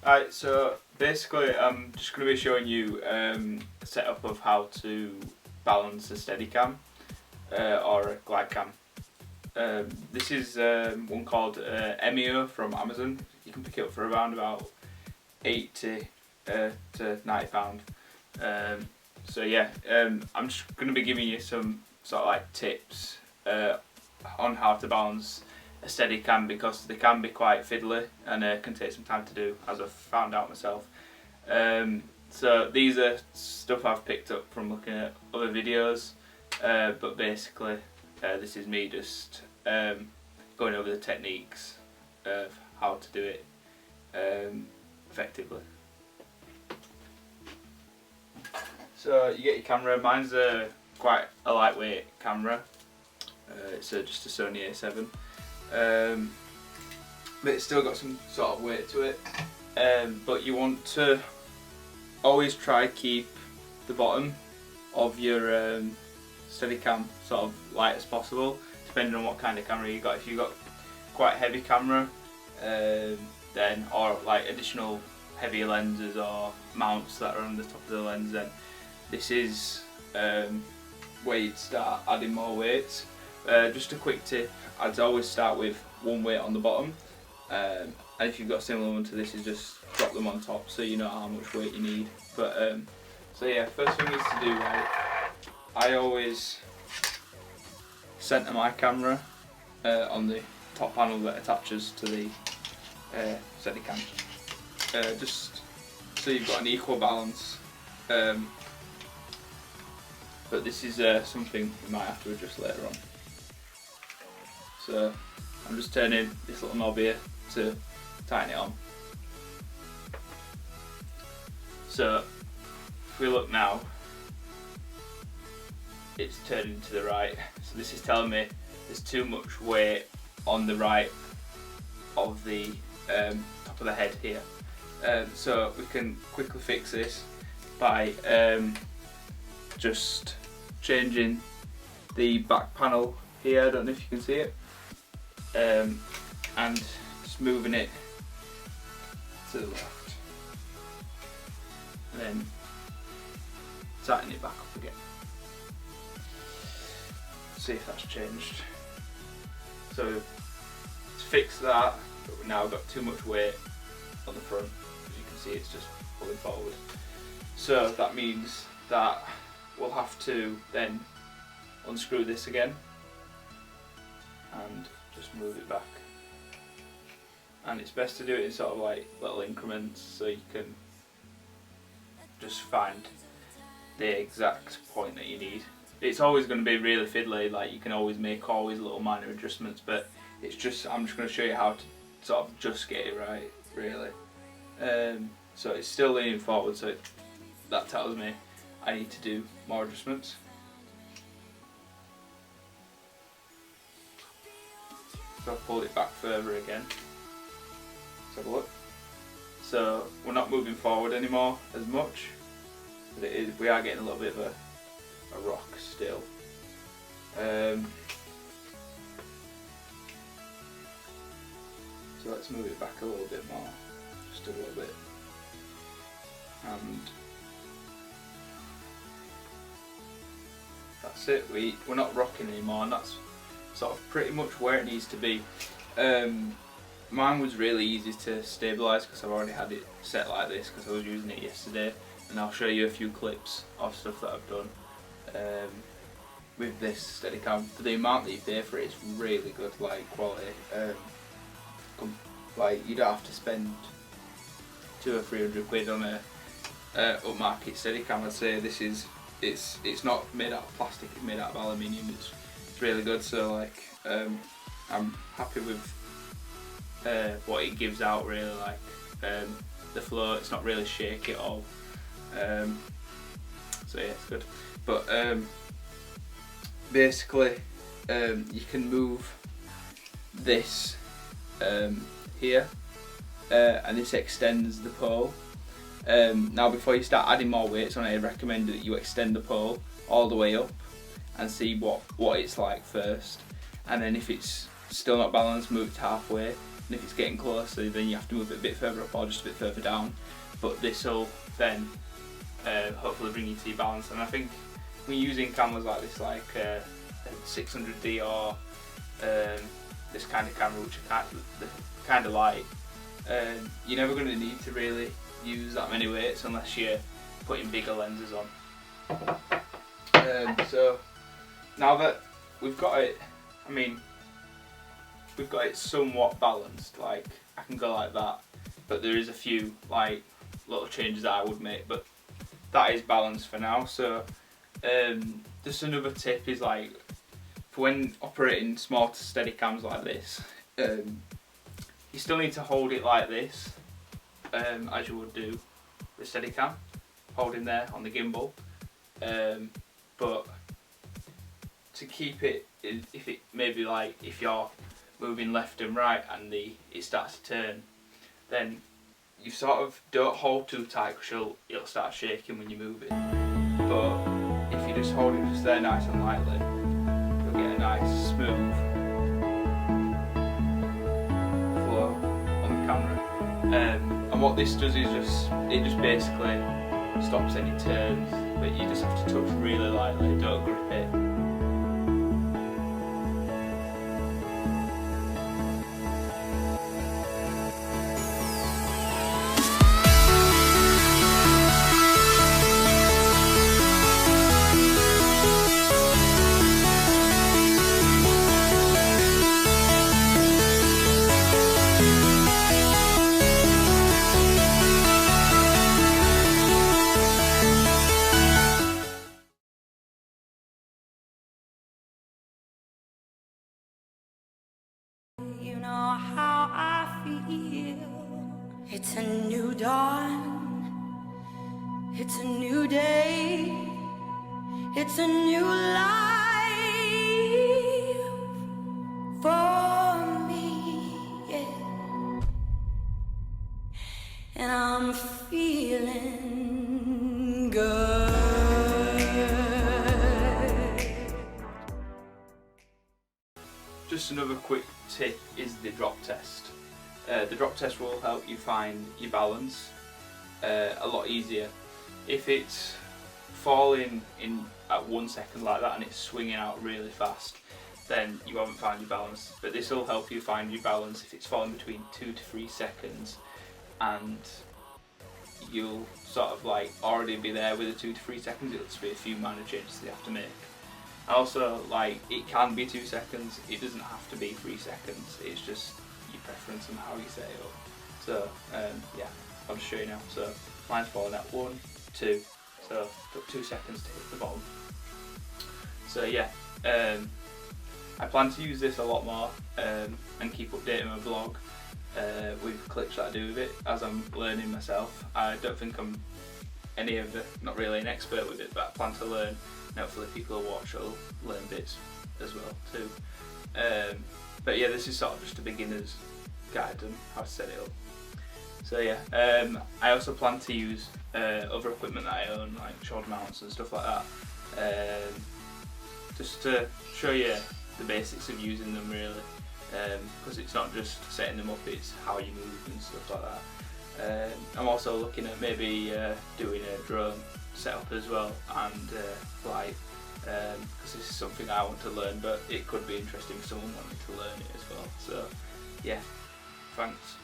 Alright, so basically I'm just going to be showing you a setup of how to balance a Steadycam or a glide cam. This is one called Emio from Amazon. You can pick it up for around about £80 to £90. So yeah, I'm just going to be giving you some sort of like tips on how to balance a Steadicam, because they can be quite fiddly and can take some time to do, as I've found out myself. So these are stuff I've picked up from looking at other videos, but basically this is me just going over the techniques of how to do it effectively. So you get your camera. Mine's quite a lightweight camera. It's just a Sony A7, but it's still got some sort of weight to it. But you want to always try keep the bottom of your Steadicam sort of light as possible, depending on what kind of camera you got. If you've got quite a heavy camera, then or like additional heavy lenses or mounts that are on the top of the lens, then this is where you'd start adding more weights. Just a quick tip, I'd always start with one weight on the bottom, and if you've got a similar one to this, is just drop them on top so you know how much weight you need. But so yeah, first thing is to do, right, I always centre my camera on the top panel that attaches to the Steadicam, just so you've got an equal balance. But this is something you might have to adjust later on. So I'm just turning this little knob here to tighten it on. So if we look now, it's turning to the right. So this is telling me there's too much weight on the right of the top of the head here. So we can quickly fix this by just changing the back panel here. I don't know if you can see it, and just moving it to the left, and then tighten it back up again. See if that's changed. So to fix that, but we've now got too much weight on the front. As you can see, it's just pulling forward. So that means that we'll have to then unscrew this again and just move it back. And it's best to do it in sort of like little increments, so you can just find the exact point that you need. It's always going to be really fiddly, like you can always make little minor adjustments, but it's just, I'm just going to show you how to sort of just get it right, really. So it's still leaning forward, so that tells me I need to do more adjustments. So I've pulled it back further again. Let's have a look. So we're not moving forward anymore as much, but we are getting a little bit of a rock still. So let's move it back a little bit more, just a little bit. And that's it, we're not rocking anymore, and that's sort of pretty much where it needs to be. Mine was really easy to stabilise because I've already had it set like this because I was using it yesterday, and I'll show you a few clips of stuff that I've done with this Steadicam. For the amount that you pay for it, it's really good, like quality. Like you don't have to spend 200 or 300 quid on a upmarket Steadicam. I'd say this is, it's not made out of plastic, it's made out of aluminium. It's really good. So like I'm happy with what it gives out, really. Like the flow, it's not really shaky at all. So yeah, it's good. But basically you can move this here, and this extends the pole. Now before you start adding more weights on it, I recommend that you extend the pole all the way up and see what it's like first, and then if it's still not balanced, move it to halfway, and if it's getting closer then you have to move it a bit further up or just a bit further down, but this will then hopefully bring you to your balance. And I think when you're using cameras like this, like a 600D or this kind of camera, which are kind of light, you're never going to need to really use that many weights unless you're putting bigger lenses on. So now that we've got it, I mean, we've got it somewhat balanced, like I can go like that, but there is a few like little changes that I would make, but that is balanced for now. So just another tip is, like, for when operating small Steadicams like this, you still need to hold it like this, as you would do with Steadicam, holding there on the gimbal, but to keep it, if it maybe like if you're moving left and right and it starts to turn, then you sort of don't hold too tight because it'll start shaking when you move it. But if you just hold it just there nice and lightly, you'll get a nice smooth flow on the camera. And what this does is it just basically stops any turns, but you just have to touch really lightly, don't grip it. You know how I feel. It's a new dawn. It's a new day. It's a new life for me, yeah. And I'm feeling good. Just another quick tip is the drop test. The drop test will help you find your balance a lot easier. If it's falling in at 1 second like that and it's swinging out really fast, then you haven't found your balance. But this will help you find your balance if it's falling between 2 to 3 seconds, and you'll sort of like already be there with the 2 to 3 seconds. It'll just be a few minor changes you have to make. Also, like, it can be 2 seconds, it doesn't have to be 3 seconds, it's just your preference and how you set it up. So, yeah, I'll just show you now. So, mine's falling at 1, 2, so it took 2 seconds to hit the bottom. So yeah, I plan to use this a lot more and keep updating my blog with clips that I do with it as I'm learning myself. I don't think I'm not really an expert with it, but I plan to learn. And hopefully people who watch will learn bits as well too. But yeah, this is sort of just a beginner's guide on how to set it up. So yeah, I also plan to use other equipment that I own, like shoulder mounts and stuff like that, just to show you the basics of using them really, because it's not just setting them up, it's how you move and stuff like that. I'm also looking at maybe doing a drone setup as well, and flight, because this is something I want to learn, but it could be interesting for someone wanting to learn it as well. So yeah, thanks.